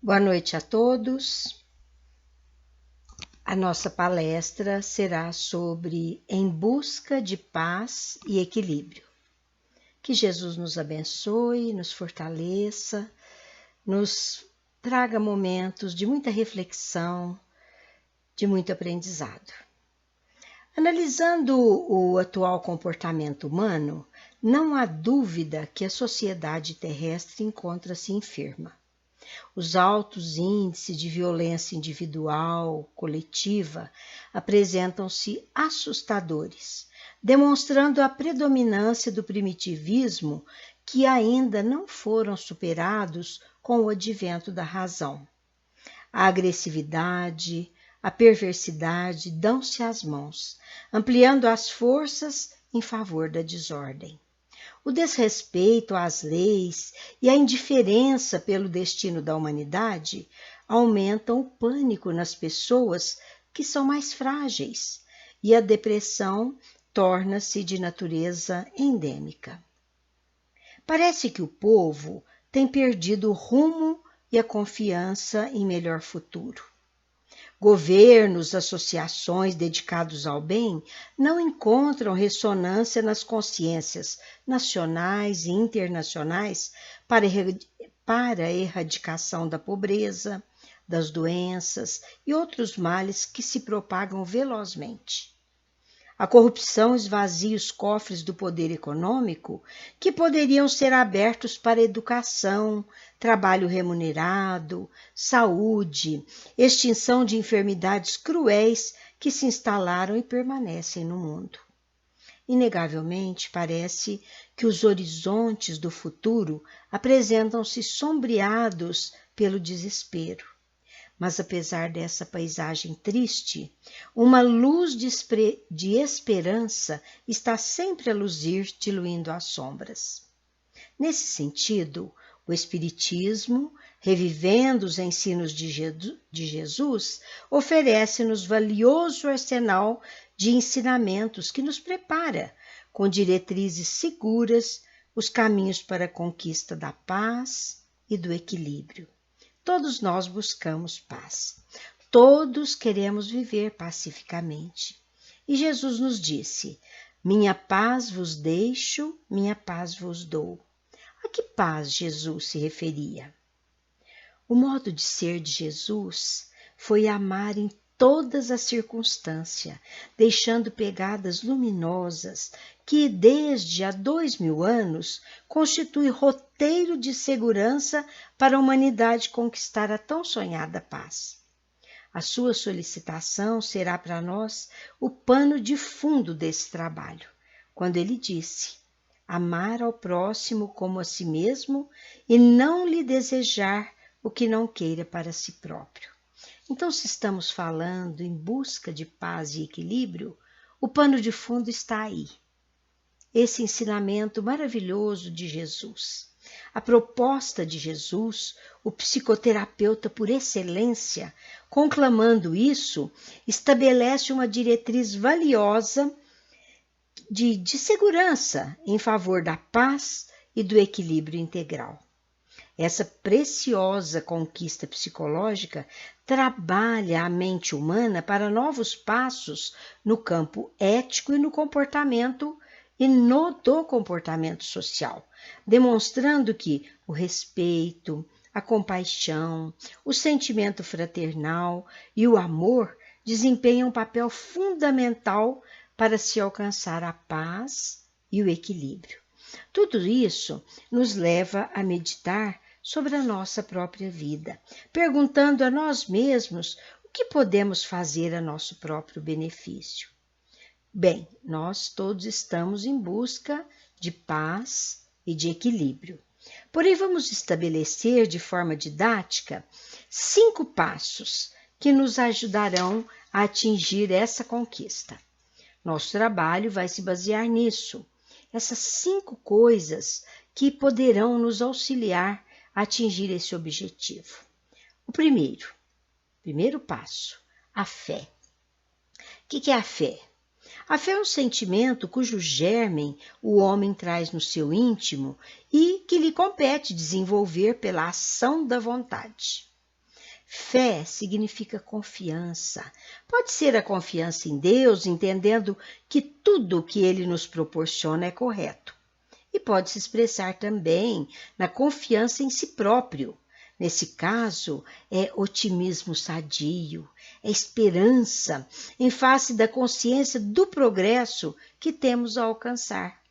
Boa noite a todos. A nossa palestra será sobre Em Busca de Paz e Equilíbrio. Que Jesus nos abençoe, nos fortaleça, nos traga momentos de muita reflexão, de muito aprendizado. Analisando o atual comportamento humano, não há dúvida que a sociedade terrestre encontra-se enferma. Os altos índices de violência individual, coletiva, apresentam-se assustadores, demonstrando a predominância do primitivismo que ainda não foram superados com o advento da razão. A agressividade, a perversidade dão-se as mãos, ampliando as forças em favor da desordem. O desrespeito às leis e a indiferença pelo destino da humanidade aumentam o pânico nas pessoas que são mais frágeis, e a depressão torna-se de natureza endêmica. Parece que o povo tem perdido o rumo e a confiança em melhor futuro. Governos, associações dedicados ao bem não encontram ressonância nas consciências nacionais e internacionais para a erradicação da pobreza, das doenças e outros males que se propagam velozmente. A corrupção esvazia os cofres do poder econômico que poderiam ser abertos para educação, trabalho remunerado, saúde, extinção de enfermidades cruéis que se instalaram e permanecem no mundo. Inegavelmente, parece que os horizontes do futuro apresentam-se sombreados pelo desespero. Mas apesar dessa paisagem triste, uma luz de esperança está sempre a luzir, diluindo as sombras. Nesse sentido, o Espiritismo, revivendo os ensinos de Jesus, oferece-nos valioso arsenal de ensinamentos que nos prepara, com diretrizes seguras, os caminhos para a conquista da paz e do equilíbrio. Todos nós buscamos paz. Todos queremos viver pacificamente. E Jesus nos disse: minha paz vos deixo, minha paz vos dou. A que paz Jesus se referia? O modo de ser de Jesus foi amar em todas as circunstâncias, deixando pegadas luminosas que, desde há 2000 anos, constitui roteiro de segurança para a humanidade conquistar a tão sonhada paz. A sua solicitação será para nós o pano de fundo desse trabalho, quando ele disse: amar ao próximo como a si mesmo e não lhe desejar o que não queira para si próprio. Então, se estamos falando em busca de paz e equilíbrio, o pano de fundo está aí. Esse ensinamento maravilhoso de Jesus. A proposta de Jesus, o psicoterapeuta por excelência, conclamando isso, estabelece uma diretriz valiosa de segurança em favor da paz e do equilíbrio integral. Essa preciosa conquista psicológica trabalha a mente humana para novos passos no campo ético e no comportamento do comportamento social, demonstrando que o respeito, a compaixão, o sentimento fraternal e o amor desempenham um papel fundamental para se alcançar a paz e o equilíbrio. Tudo isso nos leva a meditar sobre a nossa própria vida, perguntando a nós mesmos o que podemos fazer a nosso próprio benefício. Bem, nós todos estamos em busca de paz e de equilíbrio. Porém, vamos estabelecer de forma didática 5 passos que nos ajudarão a atingir essa conquista. Nosso trabalho vai se basear nisso. Essas 5 coisas que poderão nos auxiliar a atingir esse objetivo. O primeiro passo, a fé. O que é a fé? A fé é um sentimento cujo germe o homem traz no seu íntimo e que lhe compete desenvolver pela ação da vontade. Fé significa confiança. Pode ser a confiança em Deus, entendendo que tudo o que Ele nos proporciona é correto. E pode se expressar também na confiança em si próprio. Nesse caso, é otimismo sadio, é esperança em face da consciência do progresso que temos a alcançar.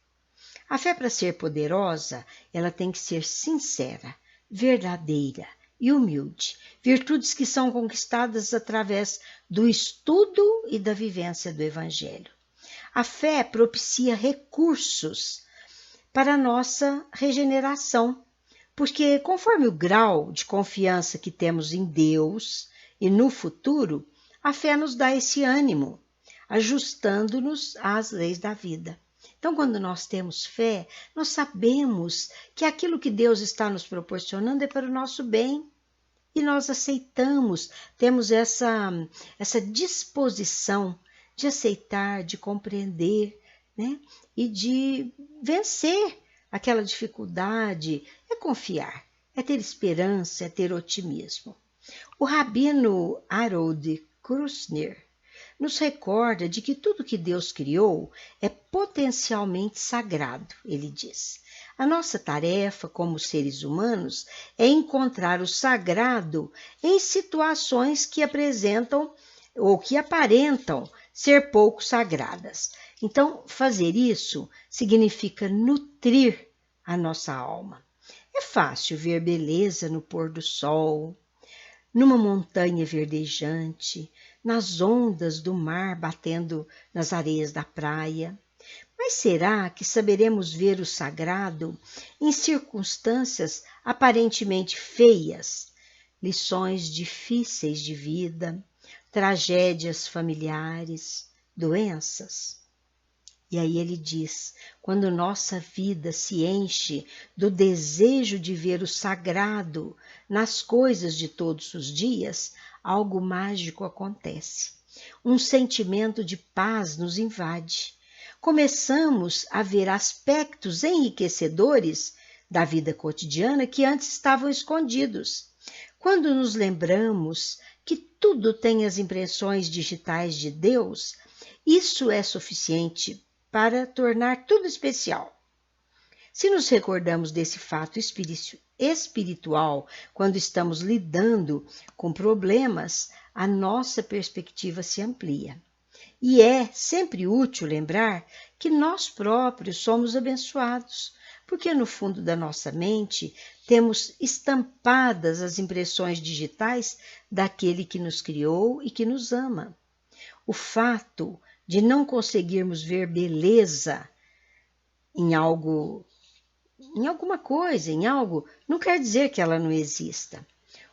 A fé, para ser poderosa, ela tem que ser sincera, verdadeira e humilde, virtudes que são conquistadas através do estudo e da vivência do Evangelho. A fé propicia recursos para a nossa regeneração, porque conforme o grau de confiança que temos em Deus e no futuro, a fé nos dá esse ânimo, ajustando-nos às leis da vida. Então, quando nós temos fé, nós sabemos que aquilo que Deus está nos proporcionando é para o nosso bem. E nós aceitamos, temos essa disposição de aceitar, de compreender, né? E de vencer aquela dificuldade. É confiar, é ter esperança, é ter otimismo. O rabino Harold Kushner nos recorda de que tudo que Deus criou é potencialmente sagrado, ele diz. A nossa tarefa como seres humanos é encontrar o sagrado em situações que apresentam ou que aparentam ser pouco sagradas. Então, fazer isso significa nutrir a nossa alma. É fácil ver beleza no pôr do sol, numa montanha verdejante, nas ondas do mar batendo nas areias da praia. Mas será que saberemos ver o sagrado em circunstâncias aparentemente feias, lições difíceis de vida, tragédias familiares, doenças? E aí ele diz, quando nossa vida se enche do desejo de ver o sagrado nas coisas de todos os dias, algo mágico acontece. Um sentimento de paz nos invade. Começamos a ver aspectos enriquecedores da vida cotidiana que antes estavam escondidos. Quando nos lembramos que tudo tem as impressões digitais de Deus, isso é suficiente para tornar tudo especial. Se nos recordamos desse fato espiritual quando estamos lidando com problemas, a nossa perspectiva se amplia. E é sempre útil lembrar que nós próprios somos abençoados, porque no fundo da nossa mente temos estampadas as impressões digitais daquele que nos criou e que nos ama. O fato de não conseguirmos ver beleza em algo, em alguma coisa, em algo, não quer dizer que ela não exista.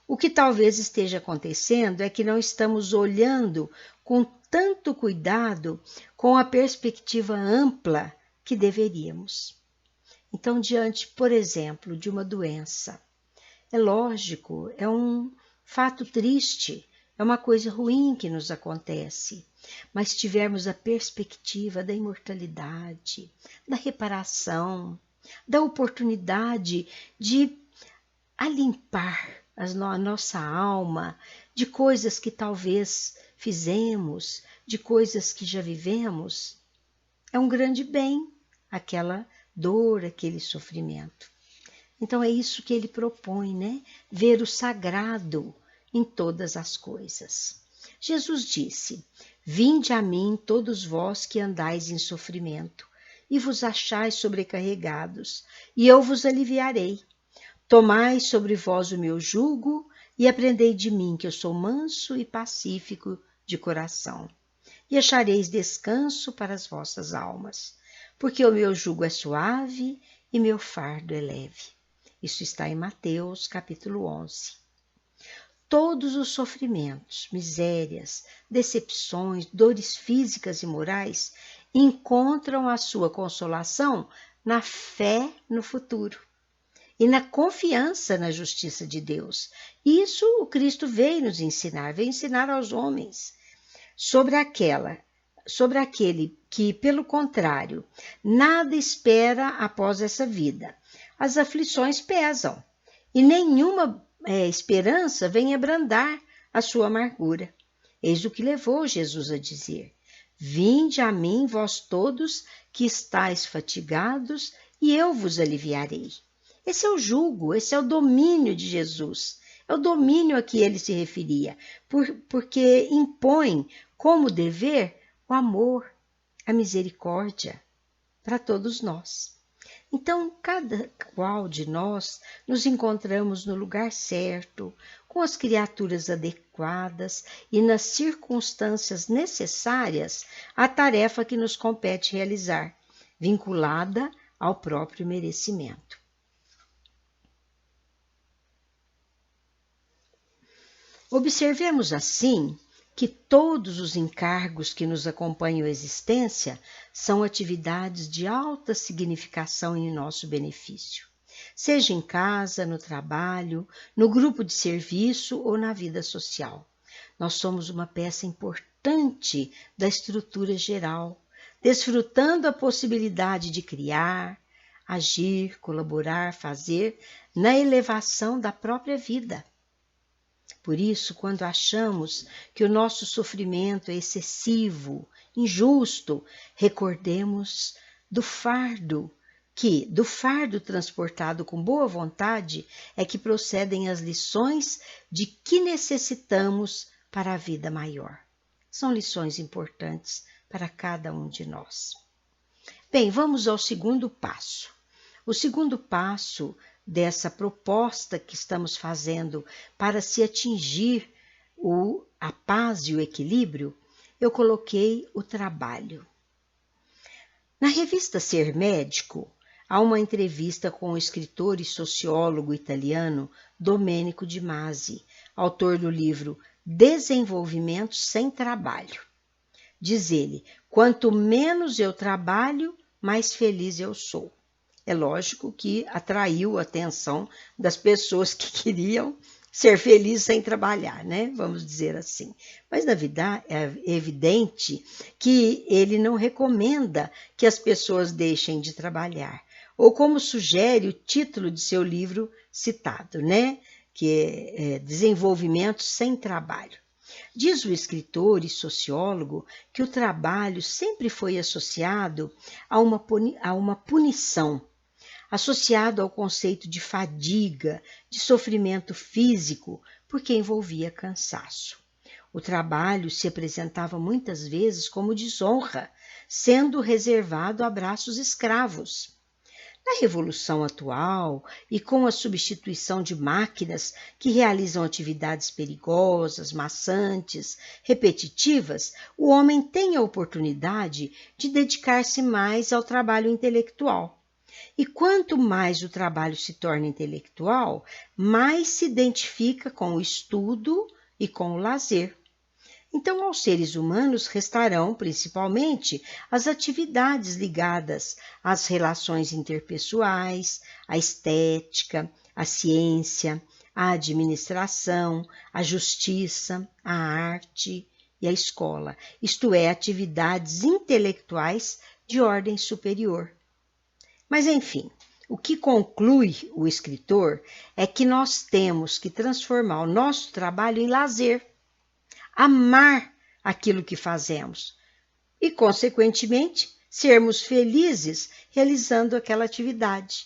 O que talvez esteja acontecendo é que não estamos olhando com tanto cuidado, com a perspectiva ampla que deveríamos. Então, diante, por exemplo, de uma doença, é lógico, é um fato triste, é uma coisa ruim que nos acontece. Mas se tivermos a perspectiva da imortalidade, da reparação, da oportunidade de alimpar a nossa alma de coisas que talvez fizemos, de coisas que já vivemos, é um grande bem aquela dor, aquele sofrimento. Então é isso que ele propõe, né? Ver o sagrado em todas as coisas. Jesus disse: Vinde a mim todos vós que andais em sofrimento, e vos achais sobrecarregados, e eu vos aliviarei. Tomai sobre vós o meu jugo, e aprendei de mim, que eu sou manso e pacífico de coração, e achareis descanso para as vossas almas, porque o meu jugo é suave e meu fardo é leve. Isso está em Mateus, capítulo 11. Todos os sofrimentos, misérias, decepções, dores físicas e morais encontram a sua consolação na fé no futuro e na confiança na justiça de Deus. Isso o Cristo veio nos ensinar, veio ensinar aos homens sobre aquele que, pelo contrário, nada espera após essa vida. As aflições pesam e nenhuma esperança vem abrandar a sua amargura. Eis o que levou Jesus a dizer: Vinde a mim, vós todos que estáis fatigados, e eu vos aliviarei. Esse é o jugo, esse é o domínio de Jesus. É o domínio a que ele se referia, porque impõe como dever o amor, a misericórdia para todos nós. Então, cada qual de nós nos encontramos no lugar certo, com as criaturas adequadas e nas circunstâncias necessárias à tarefa que nos compete realizar, vinculada ao próprio merecimento. Observemos assim que todos os encargos que nos acompanham a existência são atividades de alta significação em nosso benefício, seja em casa, no trabalho, no grupo de serviço ou na vida social. Nós somos uma peça importante da estrutura geral, desfrutando a possibilidade de criar, agir, colaborar, fazer na elevação da própria vida. Por isso, quando achamos que o nosso sofrimento é excessivo, injusto, recordemos do fardo transportado com boa vontade, é que procedem as lições de que necessitamos para a vida maior. São lições importantes para cada um de nós. Bem, vamos ao segundo passo. O segundo passo dessa proposta que estamos fazendo para se atingir a paz e o equilíbrio, eu coloquei o trabalho. Na revista Ser Médico, há uma entrevista com o escritor e sociólogo italiano Domenico De Masi, autor do livro Desenvolvimento sem Trabalho. Diz ele: quanto menos eu trabalho, mais feliz eu sou. É lógico que atraiu a atenção das pessoas que queriam ser felizes sem trabalhar, né? Vamos dizer assim. Mas, na verdade, é evidente que ele não recomenda que as pessoas deixem de trabalhar. Ou como sugere o título de seu livro citado, né? Que é Desenvolvimento sem Trabalho. Diz o escritor e sociólogo que o trabalho sempre foi associado a uma punição, associado ao conceito de fadiga, de sofrimento físico, porque envolvia cansaço. O trabalho se apresentava muitas vezes como desonra, sendo reservado a braços escravos. Na revolução atual e com a substituição de máquinas que realizam atividades perigosas, maçantes, repetitivas, o homem tem a oportunidade de dedicar-se mais ao trabalho intelectual. E quanto mais o trabalho se torna intelectual, mais se identifica com o estudo e com o lazer. Então, aos seres humanos restarão, principalmente, as atividades ligadas às relações interpessoais, à estética, à ciência, à administração, à justiça, à arte e à escola, isto é, atividades intelectuais de ordem superior. Mas, enfim, o que conclui o escritor é que nós temos que transformar o nosso trabalho em lazer, amar aquilo que fazemos e, consequentemente, sermos felizes realizando aquela atividade.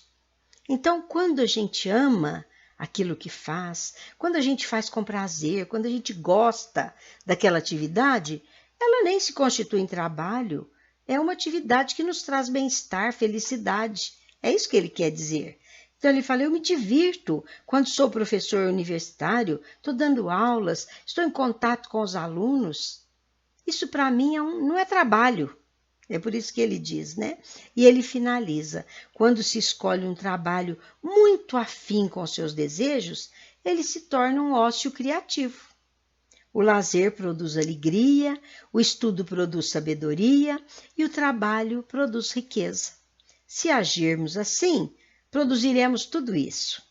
Então, quando a gente ama aquilo que faz, quando a gente faz com prazer, quando a gente gosta daquela atividade, ela nem se constitui em trabalho, é uma atividade que nos traz bem-estar, felicidade. É isso que ele quer dizer. Então ele fala, eu me divirto quando sou professor universitário, estou dando aulas, estou em contato com os alunos. Isso para mim não é trabalho. É por isso que ele diz, né? E ele finaliza, quando se escolhe um trabalho muito afim com seus desejos, ele se torna um ócio criativo. O lazer produz alegria, o estudo produz sabedoria e o trabalho produz riqueza. Se agirmos assim, produziremos tudo isso.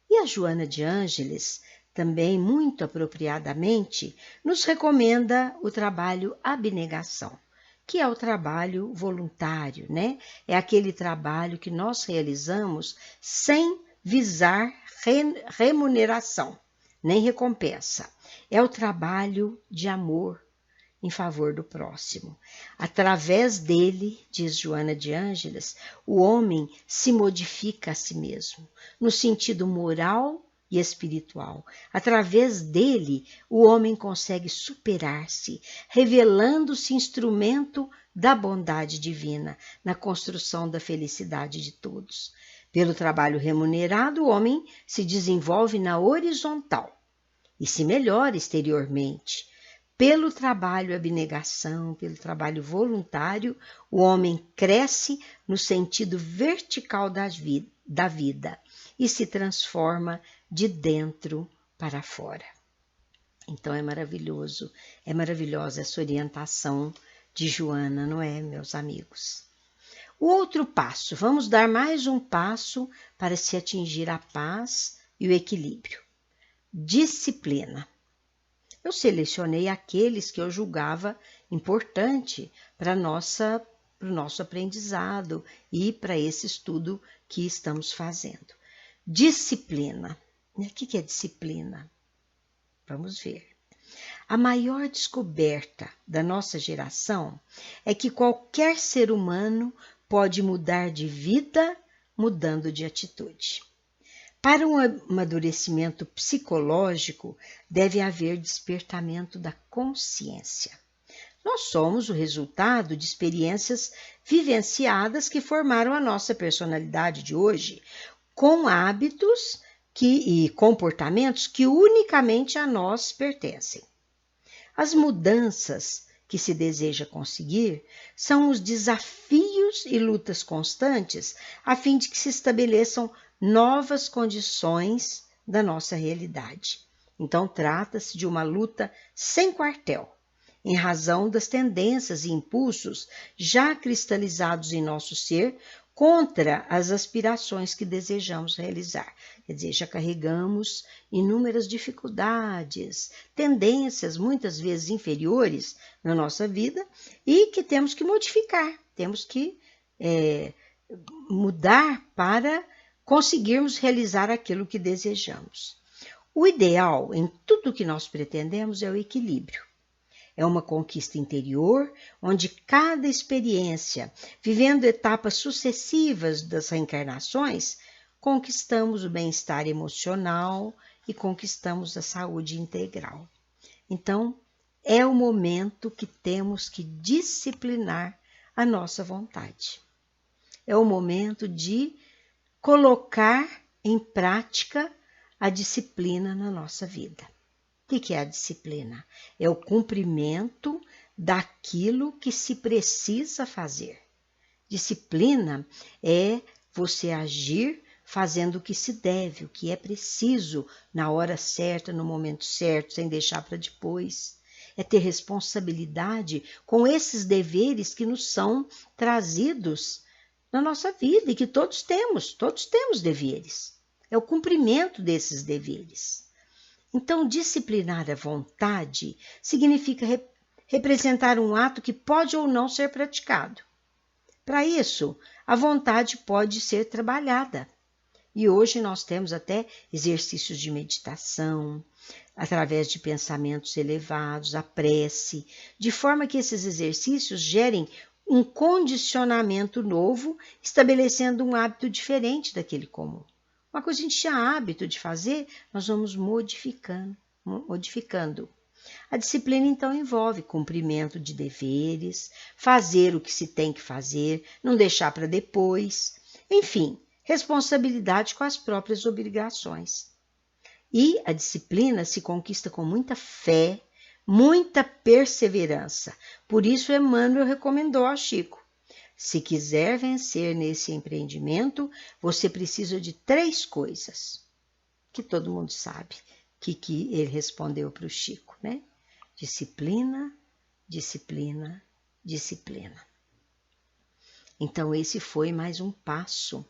E a Joana de Ângeles, também muito apropriadamente, nos recomenda o trabalho abnegação, que é o trabalho voluntário, né? É aquele trabalho que nós realizamos sem visar remuneração, nem recompensa. É o trabalho de amor em favor do próximo. Através dele, diz Joana de Ângeles, o homem se modifica a si mesmo, no sentido moral e espiritual. Através dele, o homem consegue superar-se, revelando-se instrumento da bondade divina na construção da felicidade de todos. Pelo trabalho remunerado, o homem se desenvolve na horizontal e se melhora exteriormente. Pelo trabalho abnegação, pelo trabalho voluntário, o homem cresce no sentido vertical da vida e se transforma de dentro para fora. Então é maravilhosa essa orientação de Joana, não é, meus amigos? O outro passo, vamos dar mais um passo para se atingir a paz e o equilíbrio. Disciplina. Eu selecionei aqueles que eu julgava importante para o nosso aprendizado e para esse estudo que estamos fazendo. Disciplina. O que é disciplina? Vamos ver. A maior descoberta da nossa geração é que qualquer ser humano pode mudar de vida mudando de atitude. Para um amadurecimento psicológico, deve haver despertamento da consciência. Nós somos o resultado de experiências vivenciadas que formaram a nossa personalidade de hoje, com hábitos e comportamentos que unicamente a nós pertencem. As mudanças que se deseja conseguir são os desafios e lutas constantes a fim de que se estabeleçam novas condições da nossa realidade. Então, trata-se de uma luta sem quartel, em razão das tendências e impulsos já cristalizados em nosso ser contra as aspirações que desejamos realizar. Quer dizer, já carregamos inúmeras dificuldades, tendências muitas vezes inferiores na nossa vida e que temos que modificar, temos que mudar para conseguirmos realizar aquilo que desejamos. O ideal em tudo que nós pretendemos é o equilíbrio. É uma conquista interior, onde cada experiência, vivendo etapas sucessivas das reencarnações, conquistamos o bem-estar emocional e conquistamos a saúde integral. Então, é o momento que temos que disciplinar a nossa vontade. É o momento de colocar em prática a disciplina na nossa vida. O que é a disciplina? É o cumprimento daquilo que se precisa fazer. Disciplina é você agir fazendo o que se deve, o que é preciso, na hora certa, no momento certo, sem deixar para depois. É ter responsabilidade com esses deveres que nos são trazidos na nossa vida e que todos temos deveres. É o cumprimento desses deveres. Então, disciplinar a vontade significa representar um ato que pode ou não ser praticado. Para isso, a vontade pode ser trabalhada. E hoje nós temos até exercícios de meditação, através de pensamentos elevados, a prece, de forma que esses exercícios gerem um condicionamento novo, estabelecendo um hábito diferente daquele comum. Uma coisa que a gente tinha hábito de fazer, nós vamos modificando. A disciplina, então, envolve cumprimento de deveres, fazer o que se tem que fazer, não deixar para depois, enfim, responsabilidade com as próprias obrigações. E a disciplina se conquista com muita fé, muita perseverança. Por isso, Emmanuel recomendou a Chico: se quiser vencer nesse empreendimento, você precisa de 3 coisas, que todo mundo sabe que ele respondeu para o Chico, né? Disciplina, disciplina, disciplina. Então, esse foi mais um passo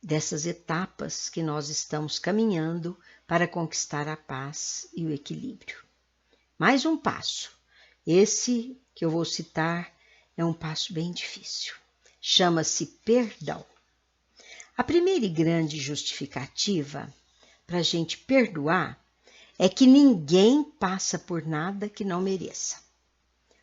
dessas etapas que nós estamos caminhando para conquistar a paz e o equilíbrio. Mais um passo. Esse que eu vou citar é um passo bem difícil. Chama-se perdão. A primeira e grande justificativa para a gente perdoar é que ninguém passa por nada que não mereça.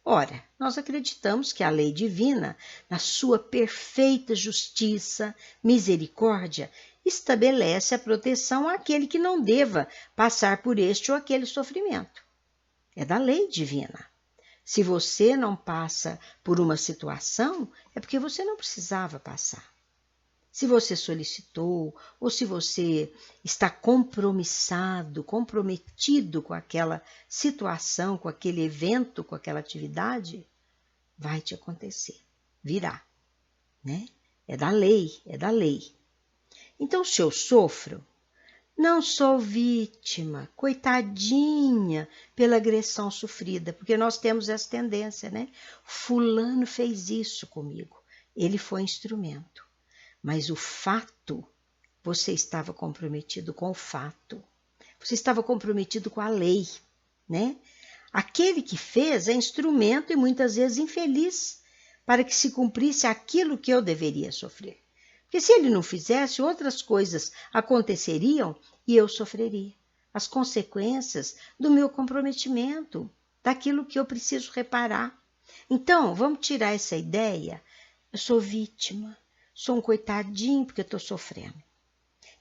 Ora, nós acreditamos que a lei divina, na sua perfeita justiça, misericórdia, estabelece a proteção àquele que não deva passar por este ou aquele sofrimento. É da lei divina. Se você não passa por uma situação, é porque você não precisava passar. Se você solicitou ou se você está comprometido com aquela situação, com aquele evento, com aquela atividade, vai te acontecer, virá, né? É da lei, é da lei. Então, se eu sofro, não sou vítima, coitadinha, pela agressão sofrida, porque nós temos essa tendência, né? Fulano fez isso comigo, ele foi instrumento. Mas o fato, você estava comprometido com o fato. Você estava comprometido com a lei, né? Aquele que fez é instrumento e muitas vezes infeliz para que se cumprisse aquilo que eu deveria sofrer. Porque se ele não fizesse, outras coisas aconteceriam e eu sofreria. As consequências do meu comprometimento, daquilo que eu preciso reparar. Então, vamos tirar essa ideia. Eu sou vítima. Sou um coitadinho porque estou sofrendo.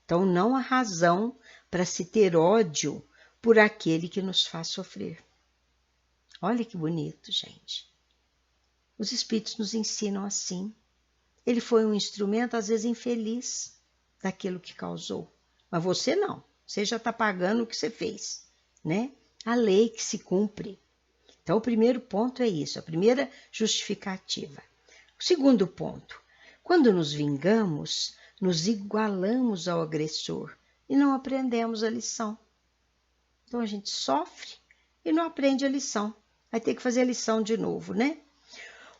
Então, não há razão para se ter ódio por aquele que nos faz sofrer. Olha que bonito, gente. Os Espíritos nos ensinam assim. Ele foi um instrumento, às vezes, infeliz daquilo que causou. Mas você não. Você já está pagando o que você fez, né? A lei que se cumpre. Então, o primeiro ponto é isso, a primeira justificativa. O segundo ponto. Quando nos vingamos, nos igualamos ao agressor e não aprendemos a lição. Então a gente sofre e não aprende a lição. Vai ter que fazer a lição de novo, né?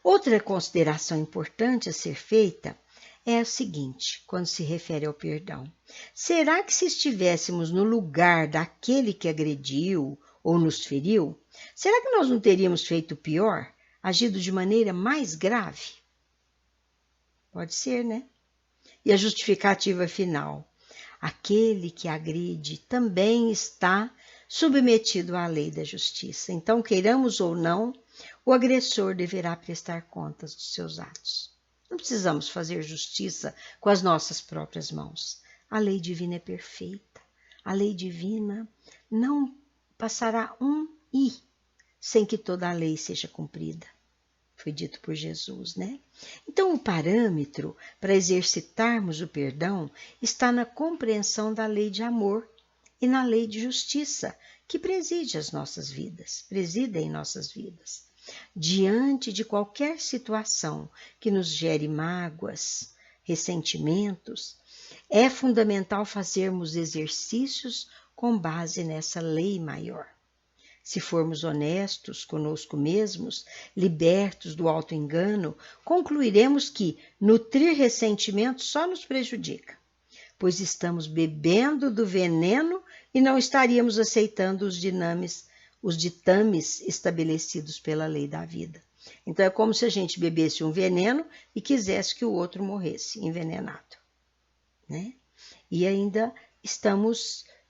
Outra consideração importante a ser feita é a seguinte, quando se refere ao perdão. Será que se estivéssemos no lugar daquele que agrediu ou nos feriu, será que nós não teríamos feito pior, agido de maneira mais grave? Pode ser, né? E a justificativa final. Aquele que agride também está submetido à lei da justiça. Então, queiramos ou não, o agressor deverá prestar contas dos seus atos. Não precisamos fazer justiça com as nossas próprias mãos. A lei divina é perfeita. A lei divina não passará um i sem que toda a lei seja cumprida. Foi dito por Jesus, né? Então, o parâmetro para exercitarmos o perdão está na compreensão da lei de amor e na lei de justiça que preside as nossas vidas, presida em nossas vidas. Diante de qualquer situação que nos gere mágoas, ressentimentos, é fundamental fazermos exercícios com base nessa lei maior. Se formos honestos conosco mesmos, libertos do auto-engano, concluiremos que nutrir ressentimento só nos prejudica, pois estamos bebendo do veneno e não estaríamos aceitando os ditames estabelecidos pela lei da vida. Então é como se a gente bebesse um veneno e quisesse que o outro morresse envenenado, né? E ainda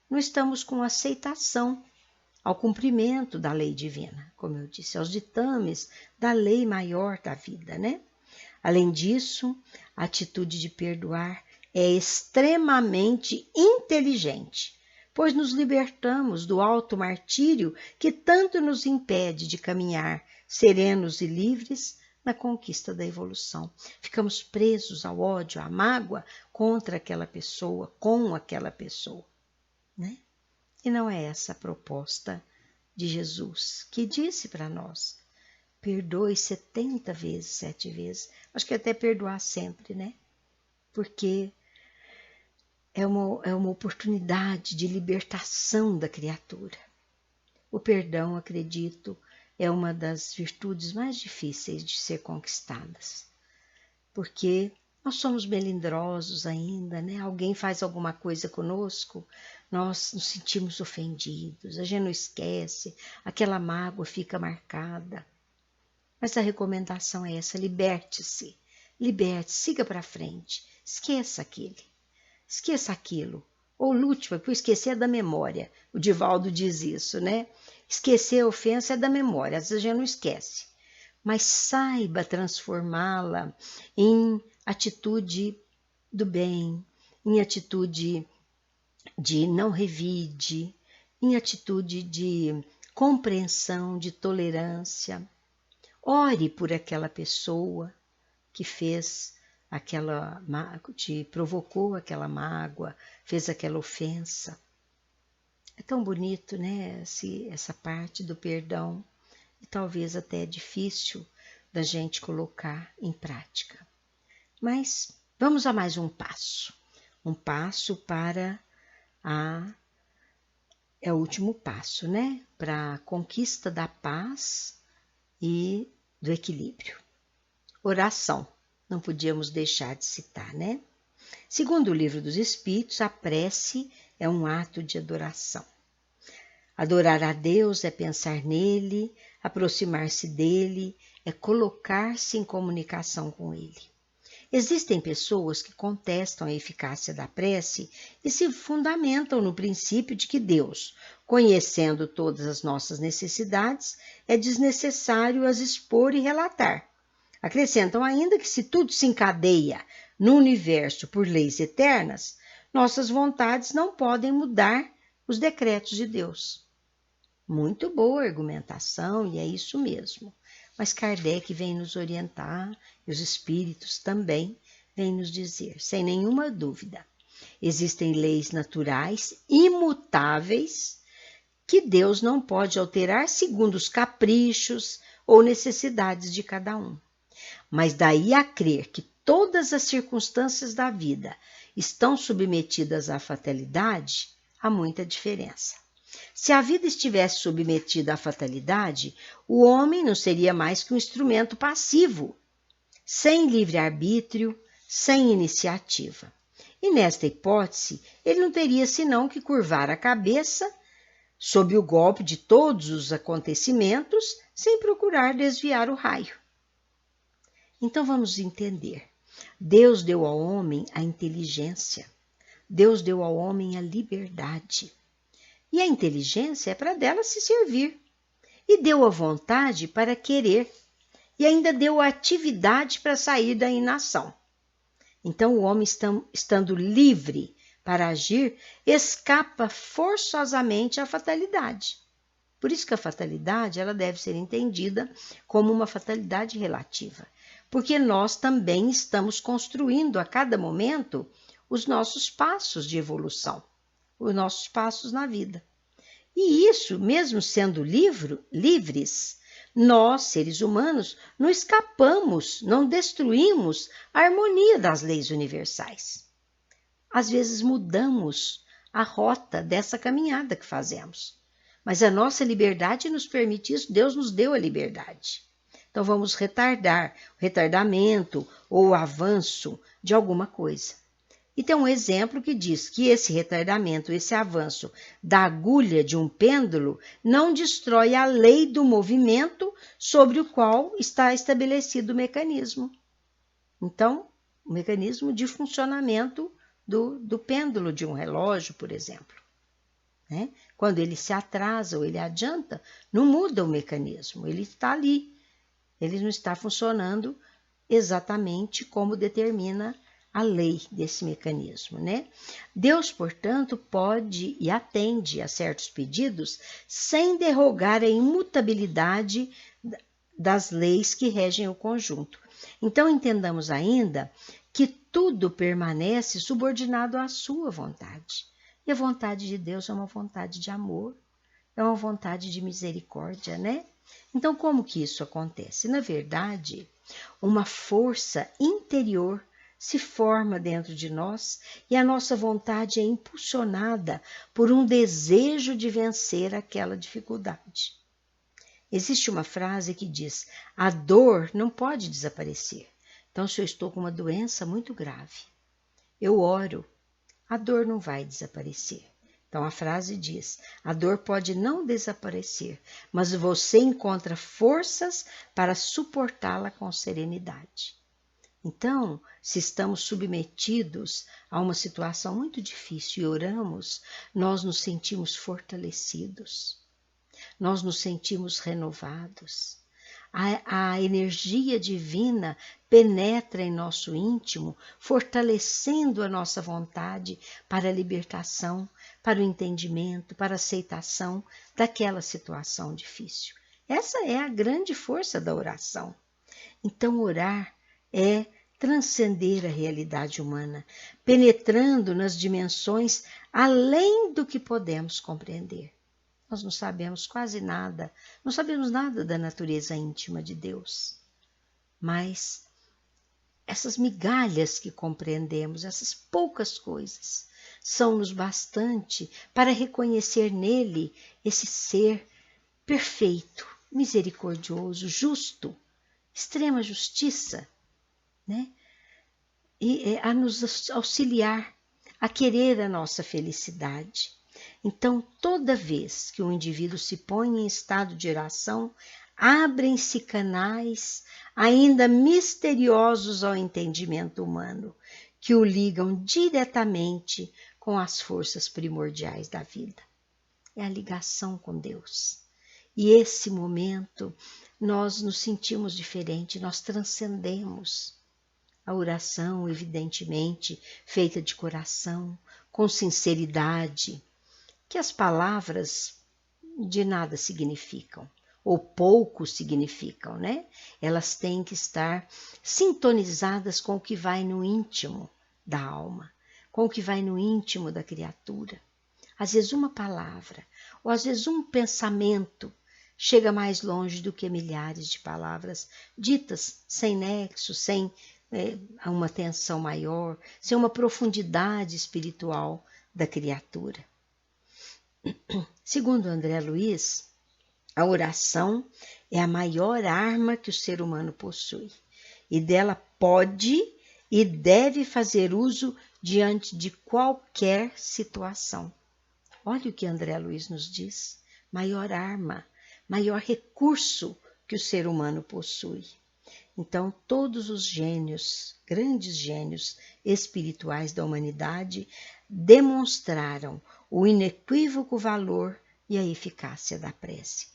não estamos com aceitação ao cumprimento da lei divina, como eu disse, aos ditames da lei maior da vida, né? Além disso, a atitude de perdoar é extremamente inteligente, pois nos libertamos do auto-martírio que tanto nos impede de caminhar serenos e livres na conquista da evolução. Ficamos presos ao ódio, à mágoa contra aquela pessoa, com aquela pessoa, né? E não é essa a proposta de Jesus, que disse para nós, perdoe 70 vezes, 7 vezes. Acho que até perdoar sempre, né? Porque é uma oportunidade de libertação da criatura. O perdão, acredito, é uma das virtudes mais difíceis de ser conquistadas. Porque nós somos melindrosos ainda, né? Alguém faz alguma coisa conosco, nós nos sentimos ofendidos, a gente não esquece, aquela mágoa fica marcada. Mas a recomendação é essa, liberte-se, siga para frente, esqueça aquele. esqueça aquilo. Ou lute, porque esquecer é da memória. O Divaldo diz isso, né? Esquecer a ofensa é da memória, às vezes a gente não esquece. Mas saiba transformá-la em atitude do bem, em atitude de não revide, em atitude de compreensão, de tolerância. Ore por aquela pessoa que fez aquela, te provocou aquela mágoa, fez aquela ofensa. É tão bonito, né, essa parte do perdão, e talvez até é difícil da gente colocar em prática. Mas vamos a mais um passo para é o último passo, né, para a conquista da paz e do equilíbrio. Oração, não podíamos deixar de citar, né? Segundo o Livro dos Espíritos, a prece é um ato de adoração. Adorar a Deus é pensar nele, aproximar-se dele, é colocar-se em comunicação com ele. Existem pessoas que contestam a eficácia da prece e se fundamentam no princípio de que Deus, conhecendo todas as nossas necessidades, é desnecessário as expor e relatar. Acrescentam ainda que se tudo se encadeia no universo por leis eternas, nossas vontades não podem mudar os decretos de Deus. Muito boa argumentação, e é isso mesmo. Mas Kardec vem nos orientar, e os espíritos também vêm nos dizer, sem nenhuma dúvida, existem leis naturais imutáveis que Deus não pode alterar segundo os caprichos ou necessidades de cada um. Mas daí a crer que todas as circunstâncias da vida estão submetidas à fatalidade, há muita diferença. Se a vida estivesse submetida à fatalidade, o homem não seria mais que um instrumento passivo, sem livre-arbítrio, sem iniciativa. E nesta hipótese, ele não teria senão que curvar a cabeça sob o golpe de todos os acontecimentos, sem procurar desviar o raio. Então vamos entender. Deus deu ao homem a inteligência. Deus deu ao homem a liberdade. E a inteligência é para dela se servir. E deu a vontade para querer. E ainda deu a atividade para sair da inação. Então o homem, estando livre para agir, escapa forçosamente à fatalidade. Por isso que a fatalidade ela deve ser entendida como uma fatalidade relativa. Porque nós também estamos construindo a cada momento os nossos passos de evolução, os nossos passos na vida. E isso, mesmo sendo livres, nós, seres humanos, não escapamos, não destruímos a harmonia das leis universais. Às vezes mudamos a rota dessa caminhada que fazemos. Mas a nossa liberdade nos permite isso, Deus nos deu a liberdade. Então vamos retardar o retardamento ou o avanço de alguma coisa. E tem um exemplo que diz que esse retardamento, esse avanço da agulha de um pêndulo não destrói a lei do movimento sobre o qual está estabelecido o mecanismo. Então, o mecanismo de funcionamento do pêndulo de um relógio, por exemplo. Né? Quando ele se atrasa ou ele adianta, não muda o mecanismo, ele está ali. Ele não está funcionando exatamente como determina a lei desse mecanismo, né? Deus, portanto, pode e atende a certos pedidos sem derrogar a imutabilidade das leis que regem o conjunto. Então, entendamos ainda que tudo permanece subordinado à sua vontade. E a vontade de Deus é uma vontade de amor, é uma vontade de misericórdia, né? Então, como que isso acontece? Na verdade, uma força interior se forma dentro de nós e a nossa vontade é impulsionada por um desejo de vencer aquela dificuldade. Existe uma frase que diz: a dor não pode desaparecer. Então, se eu estou com uma doença muito grave, eu oro, a dor não vai desaparecer. Então, a frase diz: a dor pode não desaparecer, mas você encontra forças para suportá-la com serenidade. Então, se estamos submetidos a uma situação muito difícil e oramos, nós nos sentimos fortalecidos, nós nos sentimos renovados. A energia divina penetra em nosso íntimo, fortalecendo a nossa vontade para a libertação, para o entendimento, para a aceitação daquela situação difícil. Essa é a grande força da oração. Então, orar é transcender a realidade humana, penetrando nas dimensões além do que podemos compreender. Nós não sabemos quase nada, não sabemos nada da natureza íntima de Deus. Mas essas migalhas que compreendemos, essas poucas coisas, são-nos bastante para reconhecer nele esse ser perfeito, misericordioso, justo, extrema justiça, né? E a nos auxiliar a querer a nossa felicidade. Então, toda vez que um indivíduo se põe em estado de oração, abrem-se canais ainda misteriosos ao entendimento humano, que o ligam diretamente com as forças primordiais da vida. É a ligação com Deus. E esse momento nós nos sentimos diferente, nós transcendemos. A oração, evidentemente, feita de coração, com sinceridade, que as palavras de nada significam, ou pouco significam, né? Elas têm que estar sintonizadas com o que vai no íntimo da alma, com o que vai no íntimo da criatura. Às vezes uma palavra, ou às vezes um pensamento, chega mais longe do que milhares de palavras ditas sem nexo, sem uma tensão maior, sem uma profundidade espiritual da criatura. Segundo André Luiz, a oração é a maior arma que o ser humano possui, e dela pode e deve fazer uso diante de qualquer situação. Olha o que André Luiz nos diz: maior arma, maior recurso que o ser humano possui. Então, todos os gênios, grandes gênios espirituais da humanidade, demonstraram o inequívoco valor e a eficácia da prece.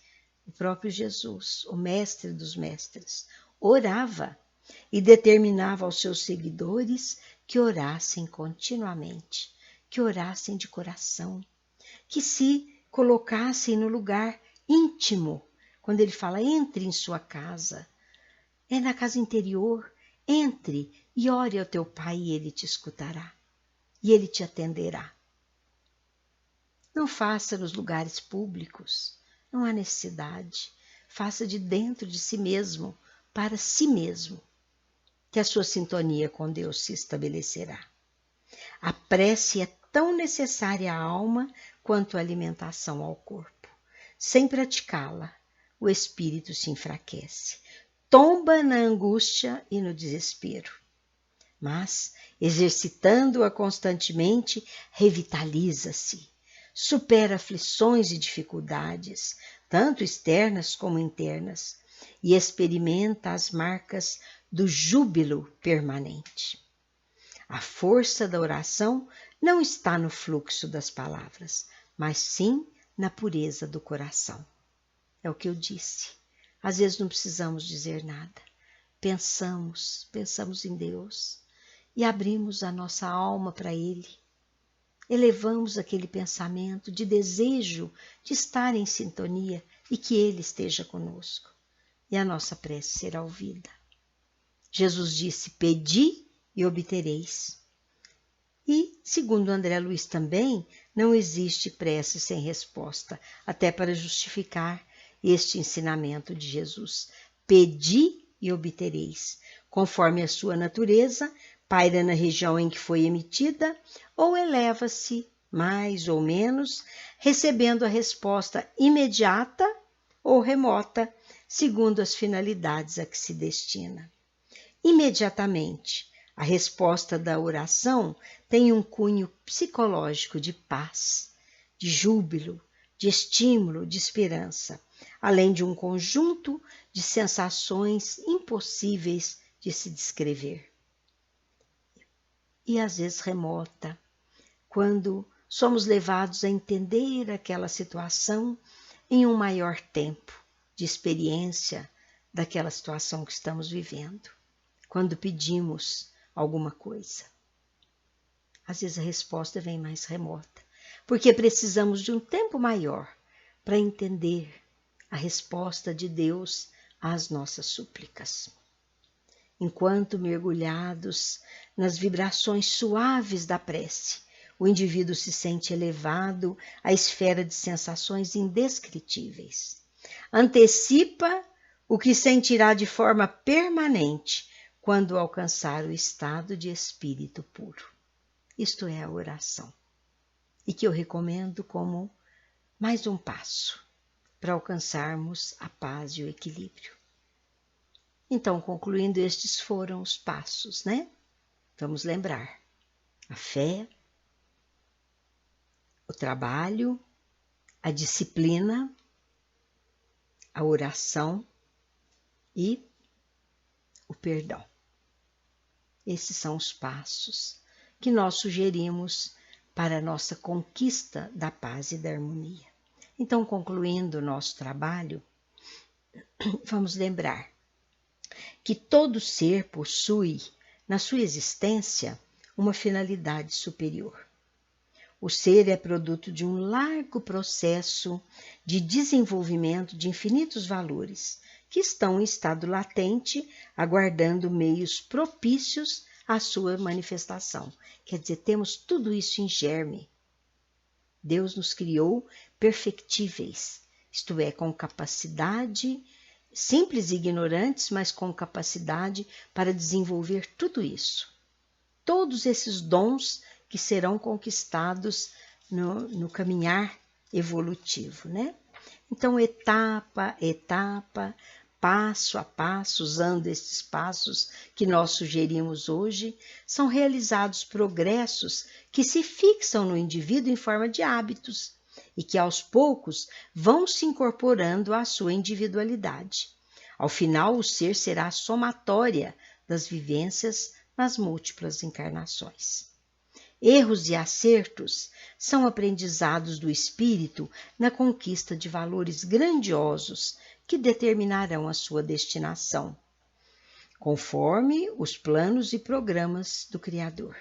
O próprio Jesus, o mestre dos mestres, orava e determinava aos seus seguidores que orassem continuamente, que orassem de coração, que se colocassem no lugar íntimo. Quando ele fala, entre em sua casa, é na casa interior, entre e ore ao teu Pai e ele te escutará, e ele te atenderá. Não faça nos lugares públicos, não há necessidade. Faça de dentro de si mesmo, para si mesmo, que a sua sintonia com Deus se estabelecerá. A prece é tão necessária à alma quanto a alimentação ao corpo. Sem praticá-la, o espírito se enfraquece, tomba na angústia e no desespero. Mas, exercitando-a constantemente, revitaliza-se, supera aflições e dificuldades, tanto externas como internas, e experimenta as marcas do júbilo permanente. A força da oração não está no fluxo das palavras, mas sim na pureza do coração. É o que eu disse. Às vezes não precisamos dizer nada. Pensamos em Deus e abrimos a nossa alma para Ele. Elevamos aquele pensamento de desejo de estar em sintonia e que Ele esteja conosco. E a nossa prece será ouvida. Jesus disse, pedi e obtereis. E, segundo André Luiz também, não existe prece sem resposta, até para justificar este ensinamento de Jesus. Pedi e obtereis. Conforme a sua natureza, paira na região em que foi emitida, ou eleva-se, mais ou menos, recebendo a resposta imediata ou remota, segundo as finalidades a que se destina. Imediatamente, a resposta da oração tem um cunho psicológico de paz, de júbilo, de estímulo, de esperança, além de um conjunto de sensações impossíveis de se descrever. e às vezes remota, quando somos levados a entender aquela situação em um maior tempo de experiência daquela situação que estamos vivendo. Quando pedimos alguma coisa, às vezes a resposta vem mais remota, porque precisamos de um tempo maior para entender a resposta de Deus às nossas súplicas. Enquanto mergulhados nas vibrações suaves da prece, o indivíduo se sente elevado à esfera de sensações indescritíveis. Antecipa o que sentirá de forma permanente quando alcançar o estado de espírito puro. Isto é a oração, e que eu recomendo como mais um passo para alcançarmos a paz e o equilíbrio. Então, concluindo, estes foram os passos, né? Vamos lembrar: a fé, o trabalho, a disciplina, a oração e o perdão. Esses são os passos que nós sugerimos para a nossa conquista da paz e da harmonia. Então, concluindo o nosso trabalho, vamos lembrar que todo ser possui, na sua existência, uma finalidade superior. O ser é produto de um largo processo de desenvolvimento de infinitos valores que estão em estado latente, aguardando meios propícios à sua manifestação. Quer dizer, temos tudo isso em germe. Deus nos criou perfectíveis, isto é, com capacidade, simples e ignorantes, mas com capacidade para desenvolver tudo isso. Todos esses dons que serão conquistados no caminhar evolutivo, né? Então, etapa a etapa, passo a passo, usando esses passos que nós sugerimos hoje, são realizados progressos que se fixam no indivíduo em forma de hábitos e que aos poucos vão se incorporando à sua individualidade. Ao final, o ser será a somatória das vivências nas múltiplas encarnações. Erros e acertos são aprendizados do espírito na conquista de valores grandiosos que determinarão a sua destinação, conforme os planos e programas do Criador.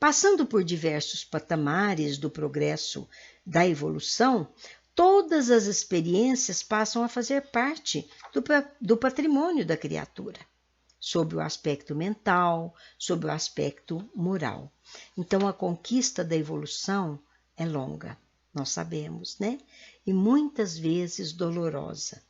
Passando por diversos patamares do progresso da evolução, todas as experiências passam a fazer parte do patrimônio da criatura, sob o aspecto mental, sob o aspecto moral. Então, a conquista da evolução é longa, nós sabemos, né? E muitas vezes dolorosa.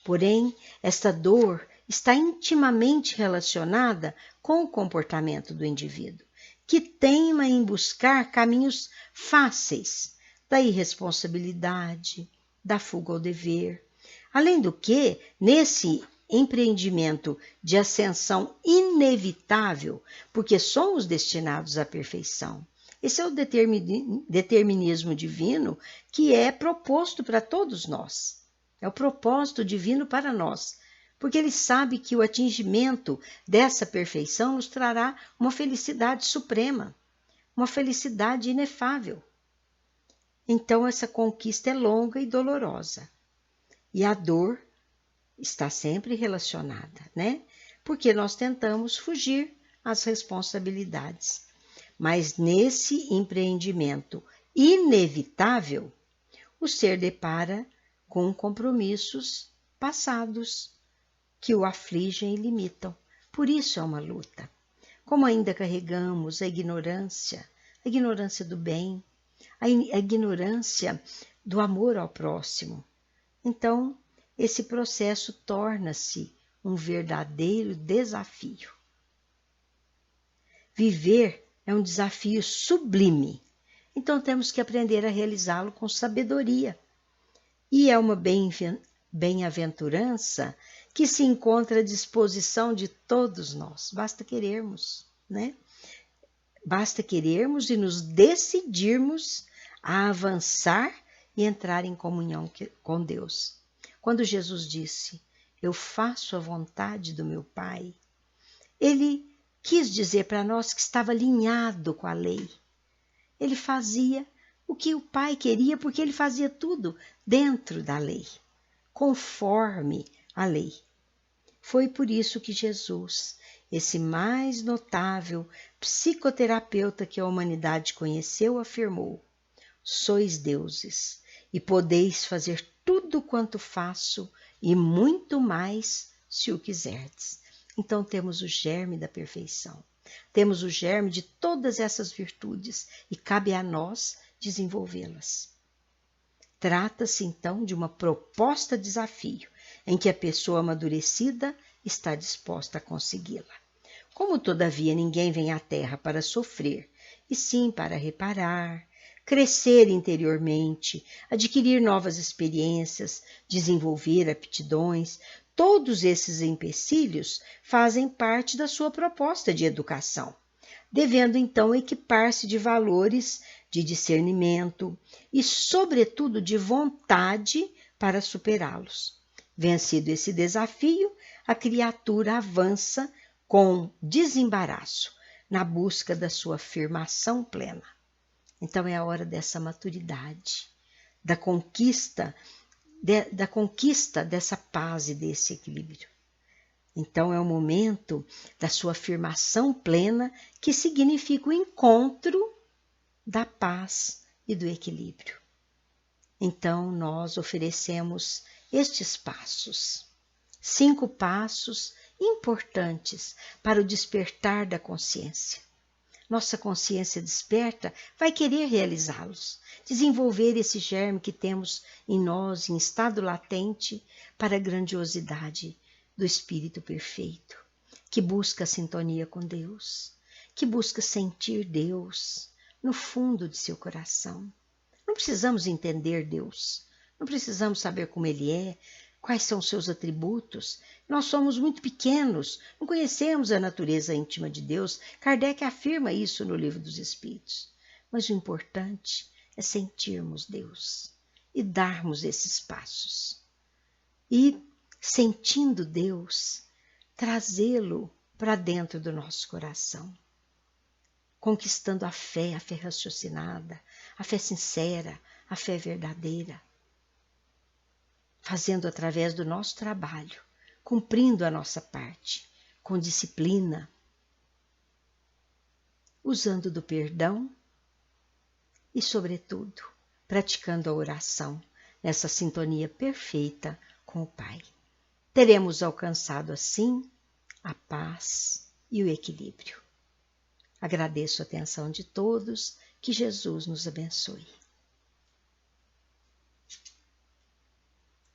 Porém, esta dor está intimamente relacionada com o comportamento do indivíduo, que teima em buscar caminhos fáceis da irresponsabilidade, da fuga ao dever. Além do que, nesse empreendimento de ascensão inevitável, porque somos destinados à perfeição. Esse é o determinismo divino que é proposto para todos nós. É o propósito divino para nós, porque ele sabe que o atingimento dessa perfeição nos trará uma felicidade suprema, uma felicidade inefável. Então, essa conquista é longa e dolorosa. E a dor está sempre relacionada, né? Porque nós tentamos fugir às responsabilidades. Mas nesse empreendimento inevitável, o ser depara com compromissos passados que o afligem e limitam. Por isso é uma luta. Como ainda carregamos a ignorância do bem, a ignorância do amor ao próximo. Então, esse processo torna-se um verdadeiro desafio. Viver é um desafio sublime, então temos que aprender a realizá-lo com sabedoria. E é uma bem-aventurança que se encontra à disposição de todos nós. Basta querermos, né? Basta querermos e nos decidirmos a avançar e entrar em comunhão com Deus. Quando Jesus disse, eu faço a vontade do meu Pai, ele quis dizer para nós que estava alinhado com a lei. Ele fazia o que o Pai queria, porque ele fazia tudo dentro da lei, conforme a lei. Foi por isso que Jesus, esse mais notável psicoterapeuta que a humanidade conheceu, afirmou: sois deuses e podeis fazer tudo quanto faço e muito mais se o quiserdes. Então temos o germe da perfeição. Temos o germe de todas essas virtudes e cabe a nós desenvolvê-las. Trata-se então de uma proposta-desafio em que a pessoa amadurecida está disposta a consegui-la. Como, todavia, ninguém vem à Terra para sofrer, e sim para reparar, crescer interiormente, adquirir novas experiências, desenvolver aptidões, todos esses empecilhos fazem parte da sua proposta de educação, devendo então equipar-se de valores de discernimento e, sobretudo, de vontade para superá-los. Vencido esse desafio, a criatura avança com desembaraço na busca da sua afirmação plena. Então é a hora dessa maturidade, da conquista dessa paz e desse equilíbrio. Então é o momento da sua afirmação plena, que significa o encontro da paz e do equilíbrio. Então nós oferecemos estes passos, 5 passos importantes para o despertar da consciência. Nossa consciência desperta vai querer realizá-los, desenvolver esse germe que temos em nós em estado latente para a grandiosidade do Espírito perfeito, que busca a sintonia com Deus, que busca sentir Deus no fundo de seu coração. Não precisamos entender Deus, não precisamos saber como Ele é, quais são os seus atributos. Nós somos muito pequenos, não conhecemos a natureza íntima de Deus. Kardec afirma isso no Livro dos Espíritos. Mas o importante é sentirmos Deus e darmos esses passos. E, sentindo Deus, trazê-lo para dentro do nosso coração, conquistando a fé raciocinada, a fé sincera, a fé verdadeira, fazendo através do nosso trabalho, cumprindo a nossa parte, com disciplina, usando do perdão e, sobretudo, praticando a oração nessa sintonia perfeita com o Pai. Teremos alcançado, assim, a paz e o equilíbrio. Agradeço a atenção de todos, que Jesus nos abençoe.